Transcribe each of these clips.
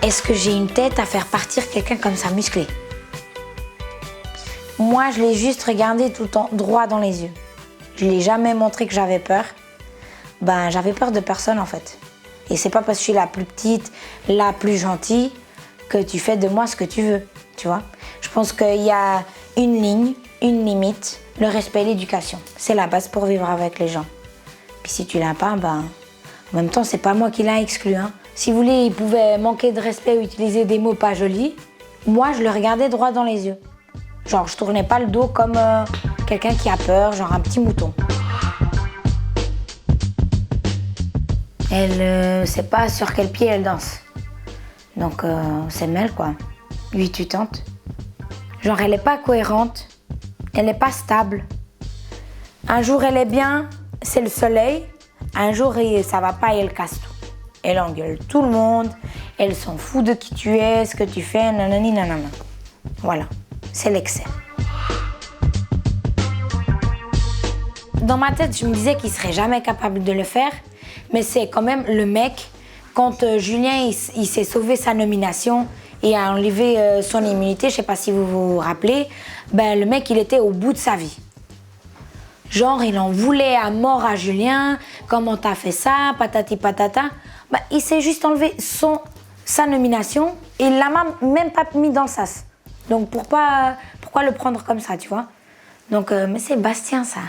est-ce que j'ai une tête à faire partir quelqu'un comme ça, musclé? Moi, je l'ai juste regardé tout le temps droit dans les yeux. Je l'ai jamais montré que j'avais peur. Ben, j'avais peur de personne en fait. Et c'est pas parce que je suis la plus petite, la plus gentille, que tu fais de moi ce que tu veux, tu vois. Je pense qu'il y a une ligne, une limite, le respect et l'éducation. C'est la base pour vivre avec les gens. Puis si tu l'as pas, ben, en même temps, c'est pas moi qui l'ai exclu. Hein. Si vous voulez, il pouvait manquer de respect ou utiliser des mots pas jolis. Moi, je le regardais droit dans les yeux. Genre, je tournais pas le dos comme quelqu'un qui a peur, genre un petit mouton. Elle sait pas sur quel pied elle danse. Donc, c'est mêle, quoi. Lui, tu tentes. Genre, elle est pas cohérente, elle est pas stable. Un jour, elle est bien, c'est le soleil. Un jour, ça va pas et elle casse tout. Elle engueule tout le monde, elle s'en fout de qui tu es, ce que tu fais, nanani, nanana. Voilà, c'est l'excès. Dans ma tête, je me disais qu'il serait jamais capable de le faire, mais c'est quand même le mec, quand Julien il s'est sauvé sa nomination et a enlevé son immunité, je sais pas si vous vous rappelez, ben, le mec il était au bout de sa vie. Genre, il en voulait à mort à Julien, comment t'as fait ça, patati patata. Ben, il s'est juste enlevé sa nomination et il l'a même pas mis dans le sas. Donc pourquoi le prendre comme ça, tu vois? Donc, mais c'est Bastien, ça.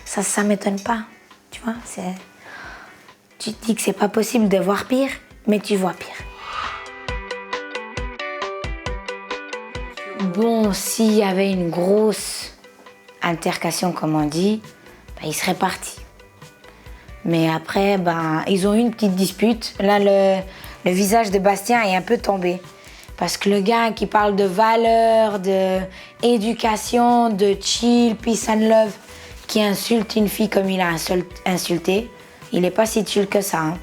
Ça m'étonne pas, tu vois? Tu te dis que c'est pas possible de voir pire, mais tu vois pire. Bon, s'il y avait une grosse altercation, comme on dit, ben, il serait parti. Mais après, ben, ils ont eu une petite dispute. Là, le visage de Bastien est un peu tombé. Parce que le gars qui parle de valeurs, d'éducation, de chill, peace and love, qui insulte une fille comme il a insulté, il n'est pas si chill que ça. Hein.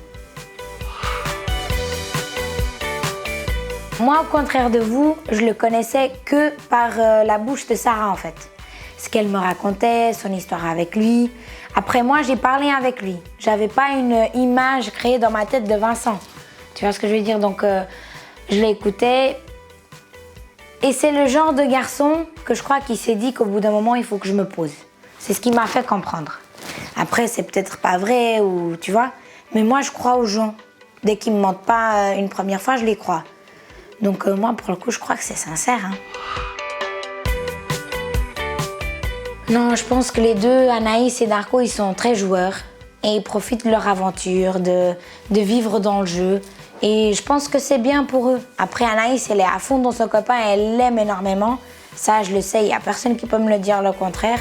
Moi, au contraire de vous, je le connaissais que par la bouche de Sarah, en fait. Ce qu'elle me racontait, son histoire avec lui. Après, moi, j'ai parlé avec lui. J'avais pas une image créée dans ma tête de Vincent. Tu vois ce que je veux dire? Donc, je l'écoutais. Et c'est le genre de garçon que je crois qu'il s'est dit qu'au bout d'un moment, il faut que je me pose. C'est ce qui m'a fait comprendre. Après, c'est peut-être pas vrai, ou tu vois. Mais moi, je crois aux gens. Dès qu'ils me mentent pas une première fois, je les crois. Donc, moi, pour le coup, je crois que c'est sincère. Hein. Non, je pense que les deux, Anaïs et Darko, ils sont très joueurs et ils profitent de leur aventure, de vivre dans le jeu. Et je pense que c'est bien pour eux. Après, Anaïs, elle est à fond dans son copain et elle l'aime énormément. Ça, je le sais, il n'y a personne qui peut me le dire le contraire.